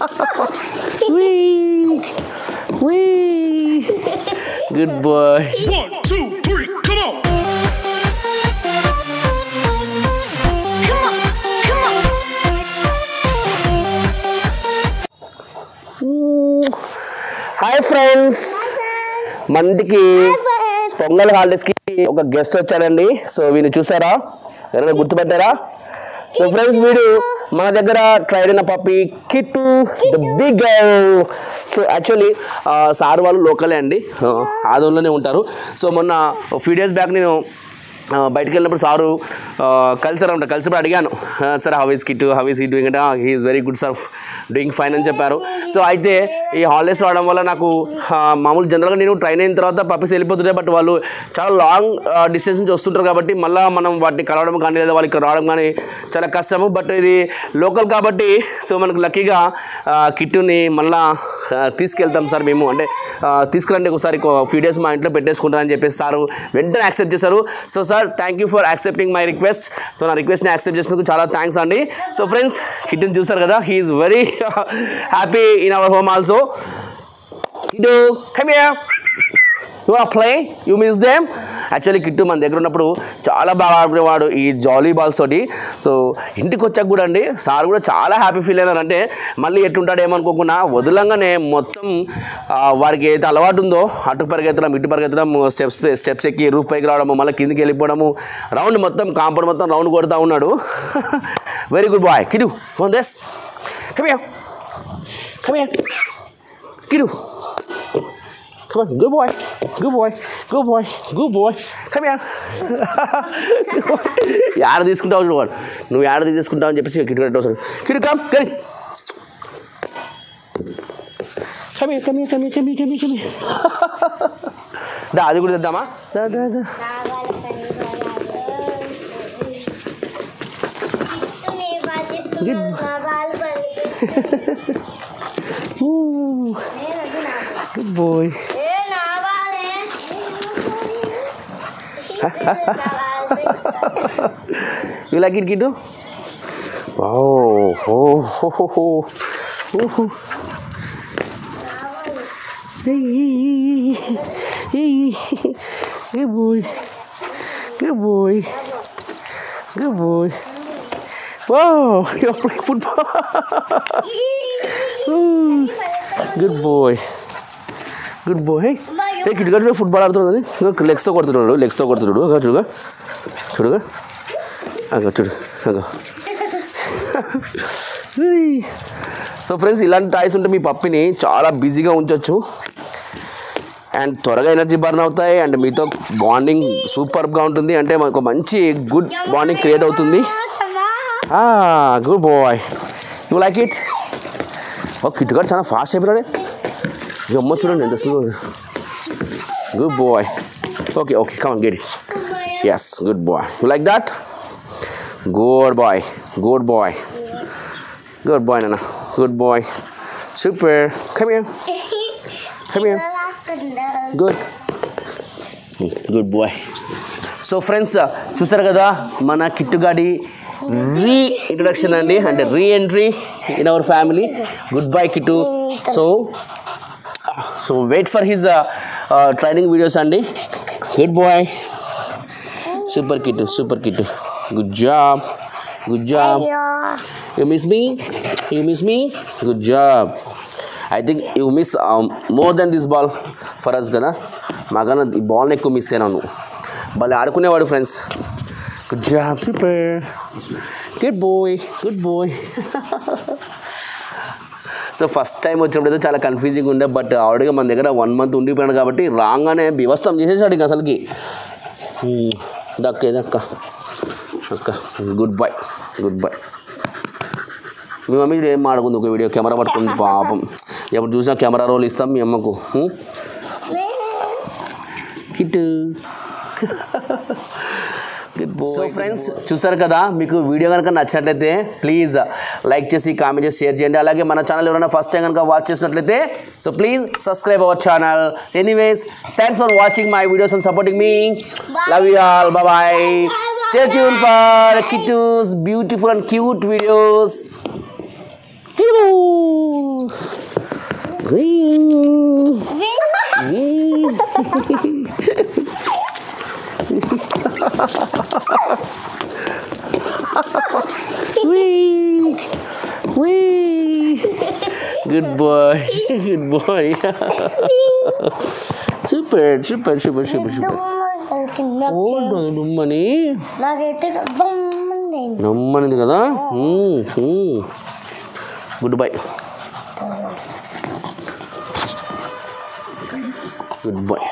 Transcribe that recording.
Wee. Wee. Good boy. 1, 2, 3, come on. Hi friends, మనకి పొంగల్ హాలిడేస్కి ఒక guest వచ్చారండి. సో వీళ్ళు చూసారా, ఎవరైనా గుర్తుపెట్టారా? సో ఫ్రెండ్స్, వీడు మన దగ్గర ట్రైడ్ అయిన puppy Kittu the big girl. So actually sir వాళ్ళు లోకలే అండి, ఆదోన్లోనే ఉంటారు. సో మొన్న ఫ్యూ డేస్ బ్యాక్ నేను బయటకు వెళ్ళినప్పుడు సారు కలిసినప్పుడు అడిగాను, sir how is Kittu, how is he doing అంటే he is very good sir, doing fine అని చెప్పారు. సో అయితే ఈ హాలిడేస్ రావడం వల్ల నాకు మామూలు జనరల్గా నేను ట్రైన్ అయిన తర్వాత పప్పీస్ వెళ్ళిపోతుంటాయి, బట్ వాళ్ళు చాలా లాంగ్ డిస్టెన్స్ నుంచి వస్తుంటారు కాబట్టి మళ్ళీ మనం వాటిని కలవడం కానీ లేదా వాళ్ళకి రావడం కానీ చాలా కష్టము. బట్ ఇది లోకల్ కాబట్టి సో మనకు లక్కీగా కిట్టుని మళ్ళీ తీసుకెళ్తాం సార్ మేము, అంటే తీసుకురండి ఒకసారి ఫ్యూ డేస్ మా ఇంట్లో పెట్టేసుకుంటారని చెప్పేసి సారు వెంటనే యాక్సెప్ట్ చేశారు. So sir, thank you for accepting my request. So నా రిక్వెస్ట్ని యాక్సెప్ట్ చేసినందుకు చాలా థ్యాంక్స్ అండి. సో ఫ్రెండ్స్, కిట్టుని చూసారు కదా, he is very happy in our home also. Kittu, come here. You are playing, you miss them. Actually Kittu మన దగ్గర ఉన్నప్పుడు చాలా బాగా ఆడుకునేవాడు ఈ జాలీ బాల్స్ తోటి. సో ఇంటికి వచ్చాక కూడా అండి సార్ కూడా చాలా హ్యాపీ ఫీల్ అయినారంటే మళ్ళీ ఎట్లుంటాడు ఏమనుకోకుండా వదలంగానే మొత్తం వాడికి ఏదైతే అలవాటు ఉందో అటు పరిగెత్తడం ఇటు పరిగెత్తడం, స్టెప్స్ ఎక్కి రూఫ్ పైకి రావడము, మళ్ళీ కిందికి వెళ్ళిపోవడము, రౌండ్ మొత్తం కాంపౌండ్ మొత్తం రౌండ్ కొడుతూ ఉన్నాడు. Very good boy Kittu. On this, come here, come here Kittu. Come on, good boy, good boy, good boy, good boy. Come here. యాడ తీసుకుంటావు చూడు, నువ్వు యాడ తీసుకుంటావు అని చెప్పేసి కిట్టు కట్టు వస్తాడు. కిట్టు కమ్, కరీ. Come here, come here, come here, come here, come here, come here. దా అది కూడా తెద్దామా? దా దా దా. Good boy. You like it, Kittu? Wow. Oh, ho, ho, ho. Oh. Hey, hey, good boy. Good boy. Good boy. Wow, you're playing football. Good boy. Good boy. ఏ కిట్టు గట్టు football ఆడుతుంది, లెగ్స్తో కొడుతున్నాడు, లెగ్స్తో కొడుతున్నాడు. చూడుగా చూడుగా అగో చూడు అగో. సో ఫ్రెండ్స్, ఇలాంటి టాయ్స్ ఉంటే మీ పప్పిని చాలా బిజీగా ఉంచవచ్చు అండ్ త్వరగా ఎనర్జీ బర్న్ అవుతాయి అండ్ మీతో బాండింగ్ సూపర్గా ఉంటుంది. అంటే ఒక మంచి గుడ్ బాండింగ్ క్రియేట్ అవుతుంది. Good boy, you like it? ఓ కిట్టు గట్టు చాలా ఫాస్ట్ అయిపోయాడే. అమ్మ చూడండి ఎంత speed. Good boy. Okay okay, come on get it. Yes, good boy. You like that? Good boy, good boy, good boy నాన్న, good boy, super. Come here, come here. Good good boy. So friends, చూసారు కదా మన కిట్టుగాడి introduction అండి, అంటే reentry in our family. Good boy Kittu. So wait for his training videos అండి. Good boy, super Kittu, super Kittu. Good job, good job. You miss me, you miss me. Good job. I think you miss more than this ball for us కదా. మాకన్నా ఈ బాల్ని ఎక్కువ miss అయినాను. భలే ఆడుకునేవాడు friends. Good job, super. Good boy, good boy. So first time వచ్చినప్పుడు అయితే చాలా కన్ఫ్యూజింగ్ ఉండే, బట్ ఆవిడగా మన దగ్గర 1 month ఉండిపోయాడు కాబట్టి రాగానే బివస్తం చేసేసాడు ఇంకా అసలుకి. దక్క దక్క అక్క. Good boy, good boy. మీ మమ్మీ ఏం ఆడుకుంది ఒక వీడియో, కెమెరా పట్టుకుంది పాపం. ఎప్పుడు చూసినా కెమెరా రోల్ ఇస్తాం మీ అమ్మకు. కిట్టు. సో ఫ్రెండ్స్, చూసారు కదా, మీకు వీడియో కనుక నచ్చినట్లయితే ప్లీజ్ లైక్ చేసి కామెంట్ చేసి షేర్ చేయండి. అలాగే మన ఛానల్ ఎవరైనా ఫస్ట్ టైం కనుక వాచ్ చేసినట్లయితే so please subscribe our channel. Anyways, thanks for watching my videos and supporting me. Love you all. Bye. Stay tuned for Kittu's beautiful and cute videos. Good boy. Good boy. Super. డుమ్మని నాకైతే నమ్మనిది కదా. Good bye. Good bye.